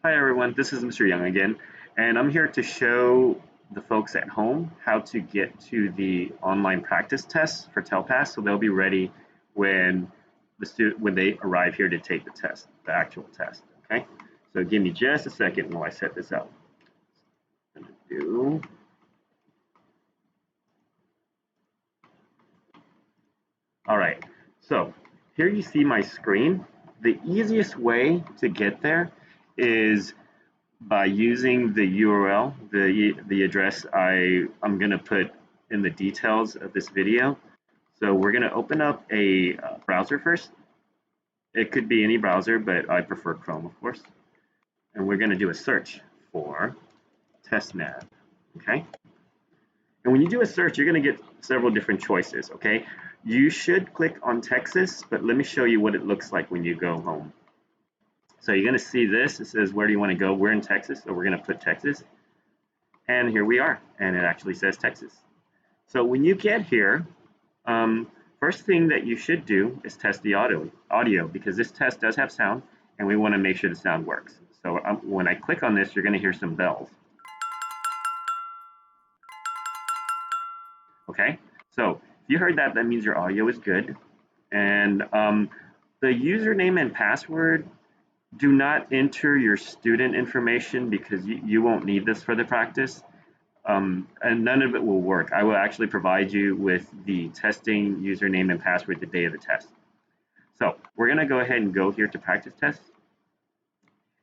Hi everyone, this is Mr. Young again, and I'm here to show the folks at home how to get to the online practice tests for TELPAS so they'll be ready when when they arrive here to take the test, the actual test. Okay, so give me just a second while I set this up. I'm gonna do. All right, so here you see my screen. The easiest way to get there is by using the URL, the address I'm going to put in the details of this video. So we're going to open up a browser first. It could be any browser, but I prefer Chrome, of course. And we're going to do a search for TestNav. Okay. And when you do a search, you're going to get several different choices. Okay. You should click on Texas, but let me show you what it looks like when you go home. So you're going to see this. It says, where do you want to go? We're in Texas, so we're going to put Texas. And here we are, and it actually says Texas. So when you get here, first thing that you should do is test the audio because this test does have sound, and we want to make sure the sound works. So when I click on this, you're going to hear some bells. Okay, so if you heard that, that means your audio is good. And the username and password, do not enter your student information because you won't need this for the practice. And none of it will work. I will actually provide you with the testing username and password the day of the test. So we're going to go ahead and go here to practice test.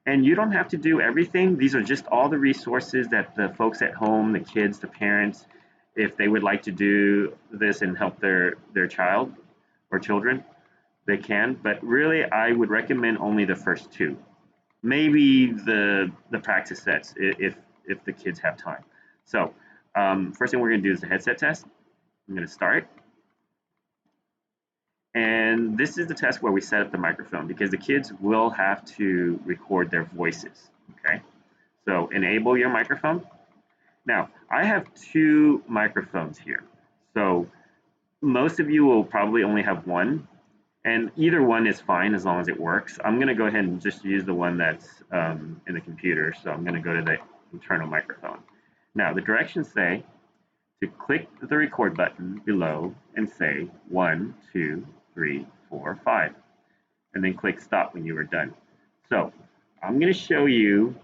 And you don't have to do everything. These are just all the resources that the folks at home, the kids, the parents, if they would like to do this and help their child or children, they can. But really, I would recommend only the first two. Maybe the practice sets if the kids have time. So first thing we're going to do is the headset test. I'm going to start. And this is the test where we set up the microphone because the kids will have to record their voices. Okay. So enable your microphone. Now, I have two microphones here. So most of you will probably only have one. And either one is fine as long as it works. I'm going to go ahead and just use the one that's in the computer. So I'm going to go to the internal microphone. Now, the directions say to click the record button below and say 1, 2, 3, 4, 5, and then click stop when you are done. So I'm going to show you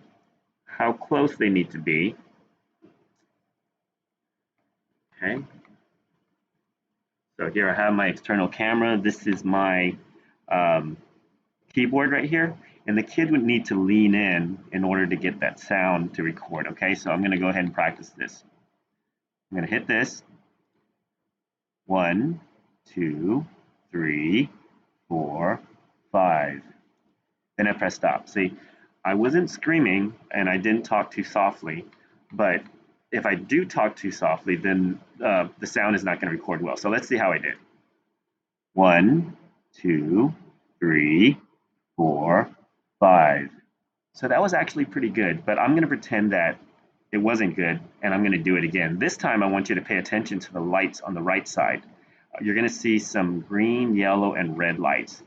how close they need to be. Okay. So here I have my external camera. This is my keyboard right here. And the kid would need to lean in order to get that sound to record. Okay, so I'm going to go ahead and practice this. I'm going to hit this. 1, 2, 3, 4, 5. Then I press stop. See, I wasn't screaming and I didn't talk too softly, but if I do talk too softly, then the sound is not going to record well. So let's see how I did. 1, 2, 3, 4, 5. So that was actually pretty good, but I'm going to pretend that it wasn't good, and I'm going to do it again. This time I want you to pay attention to the lights on the right side. You're going to see some green, yellow, and red lights.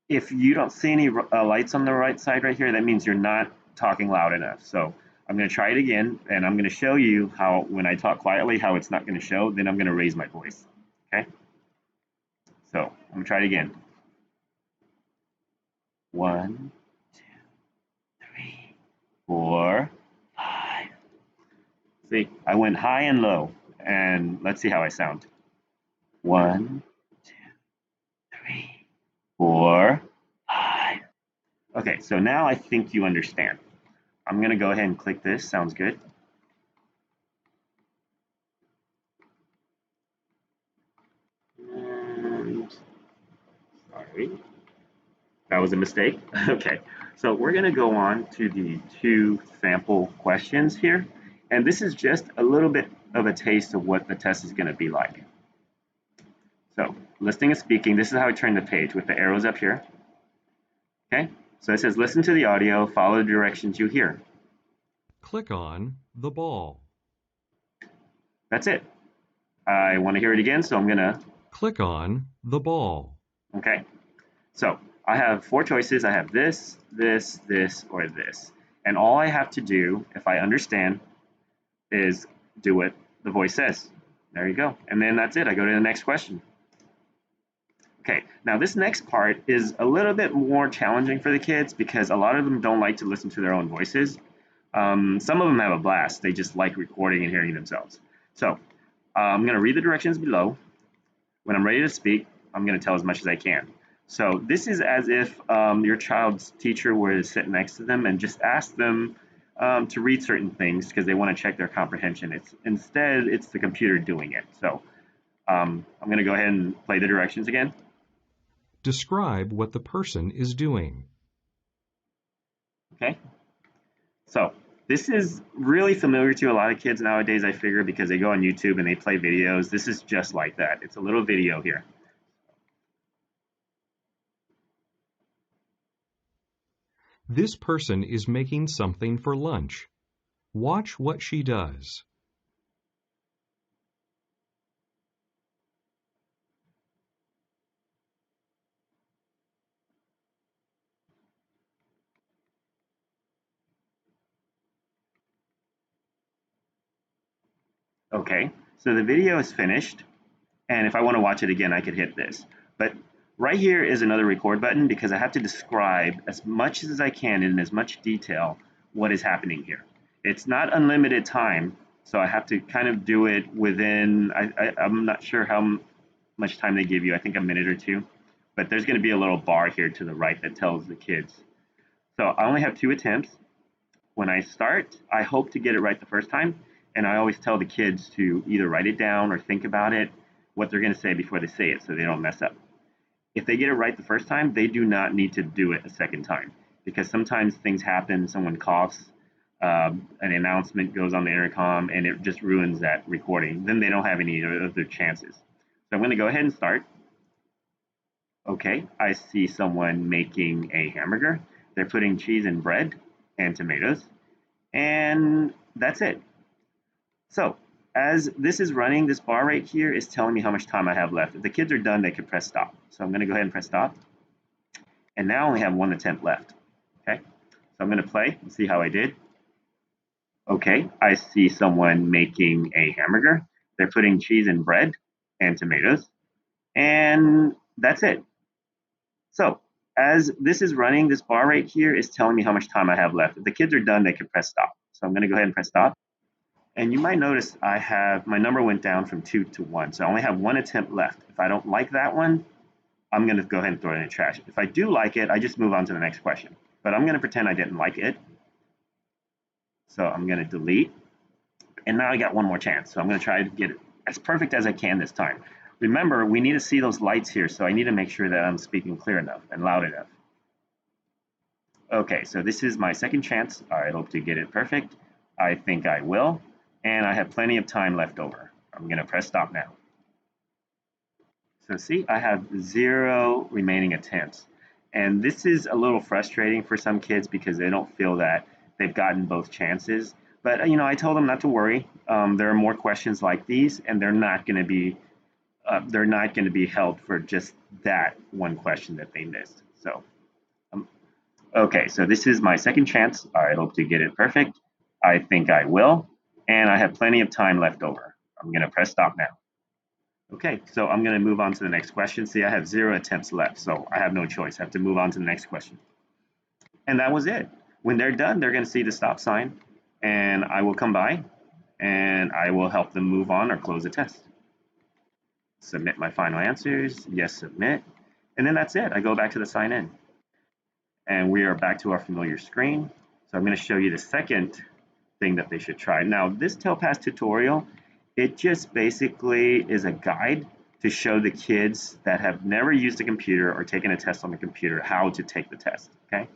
If you don't see any lights on the right side right here, that means you're not talking loud enough. So I'm going to try it again, and I'm going to show you how when I talk quietly, how it's not going to show. Then I'm going to raise my voice. Okay? So I'm going to try it again. 1, 2, 3, 4, 5. See, I went high and low, and let's see how I sound. 1, 2, 3, 4, 5. Okay, so now I think you understand. I'm going to go ahead and click this. Sounds good. And, sorry, that was a mistake. Okay, so we're going to go on to the two sample questions here. And this is just a little bit of a taste of what the test is going to be like. So listening and speaking, this is how I turn the page with the arrows up here. Okay, so it says listen to the audio, follow the directions you hear. Click on the ball. That's it. I want to hear it again, so I'm going to. Click on the ball. Okay, so I have four choices. I have this, this, this, or this. And all I have to do, if I understand, is do what the voice says. There you go. And then that's it. I go to the next question. Okay, now this next part is a little bit more challenging for the kids because a lot of them don't like to listen to their own voices. Some of them have a blast. They just like recording and hearing themselves. So I'm going to read the directions below. When I'm ready to speak, I'm going to tell as much as I can. So this is as if your child's teacher were to sit next to them and just ask them to read certain things because they want to check their comprehension. Instead, it's the computer doing it. So I'm going to go ahead and play the directions again. Describe what the person is doing. Okay. So this is really familiar to a lot of kids nowadays, I figure, because they go on YouTube and they play videos. This is just like that. It's a little video here. This person is making something for lunch. Watch what she does. Okay, so the video is finished. And if I want to watch it again, I could hit this. But right here is another record button because I have to describe as much as I can in as much detail what is happening here. It's not unlimited time, so I have to kind of do it within, I'm not sure how much time they give you, I think a minute or two. But there's going to be a little bar here to the right that tells the kids. So I only have 2 attempts. When I start, I hope to get it right the first time. And I always tell the kids to either write it down or think about it, what they're going to say before they say it so they don't mess up. If they get it right the first time, they do not need to do it a second time because sometimes things happen, someone coughs, an announcement goes on the intercom, and it just ruins that recording. Then they don't have any other chances. So I'm going to go ahead and start. Okay, I see someone making a hamburger. They're putting cheese and bread and tomatoes, and that's it. So as this is running, this bar right here is telling me how much time I have left. If the kids are done, they can press stop. So I'm going to go ahead and press stop. And now I only have 1 attempt left. Okay, so I'm going to play and see how I did. Okay, I see someone making a hamburger. They're putting cheese and bread and tomatoes, and that's it. So as this is running, this bar right here is telling me how much time I have left. If the kids are done, they can press stop. So I'm going to go ahead and press stop. And you might notice I have, my number went down from 2 to 1. So I only have 1 attempt left. If I don't like that one, I'm going to go ahead and throw it in the trash. If I do like it, I just move on to the next question. But I'm going to pretend I didn't like it. So I'm going to delete. And now I got 1 more chance. So I'm going to try to get it as perfect as I can this time. Remember, we need to see those lights here. So I need to make sure that I'm speaking clear enough and loud enough. Okay, so this is my second chance. I hope to get it perfect. I think I will. And I have plenty of time left over. I'm going to press stop now. So see, I have 0 remaining attempts. And this is a little frustrating for some kids because they don't feel that they've gotten both chances. But you know, I told them not to worry. There are more questions like these, and they're not going to be held for just that one question that they missed. So, okay, so this is my second chance. I hope to get it perfect. I think I will, and I have plenty of time left over. I'm going to press stop now. Okay, so I'm going to move on to the next question. See, I have 0 attempts left, so I have no choice. I have to move on to the next question. And that was it. When they're done, they're going to see the stop sign, and I will come by, and I will help them move on or close the test. Submit my final answers. Yes, submit. And then that's it. I go back to the sign in. And we are back to our familiar screen. So I'm going to show you the second thing that they should try. Now, this TELPAS tutorial, it just basically is a guide to show the kids that have never used a computer or taken a test on the computer how to take the test. Okay,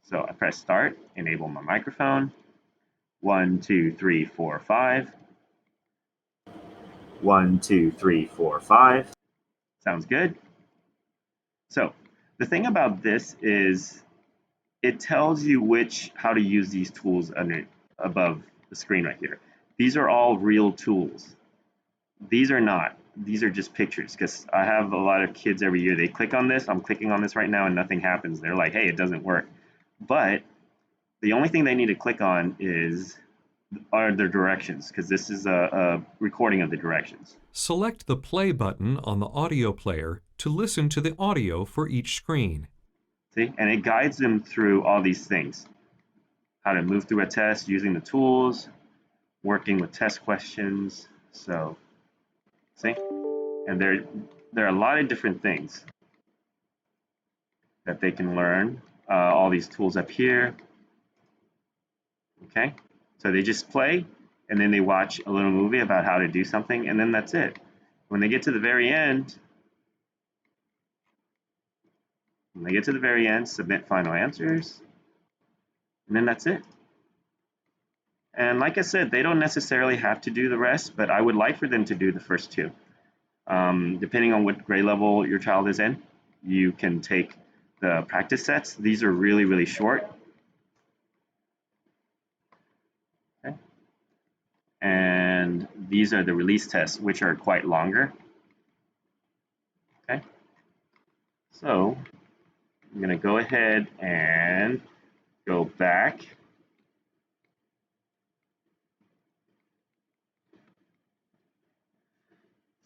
so I press start, enable my microphone. 1, 2, 3, 4, 5. 1, 2, 3, 4, 5. Sounds good. So the thing about this is it tells you how to use these tools above the screen right here. These are all real tools. These are not. these are just pictures because I have a lot of kids every year. They click on this. I'm clicking on this right now and nothing happens. They're like, hey, it doesn't work. But the only thing they need to click on are the directions because this is a recording of the directions. Select the play button on the audio player to listen to the audio for each screen. See, and it guides them through all these things: how to move through a test using the tools, working with test questions. So, see, and there are a lot of different things that they can learn. All these tools up here. Okay, so they just play and then they watch a little movie about how to do something, and then that's it. When they get to the very end, submit final answers, and then that's it. And like I said, they don't necessarily have to do the rest, but I would like for them to do the first two. Depending on what grade level your child is in, you can take the practice sets. These are really, really short. Okay. And these are the release tests, which are quite longer. Okay. So I'm going to go ahead and go back.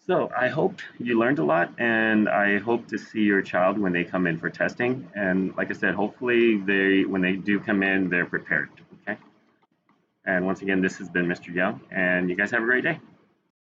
So I hope you learned a lot, and I hope to see your child when they come in for testing. And like I said, hopefully when they do come in, they're prepared. Okay. And once again, this has been Mr. Young, and you guys have a great day.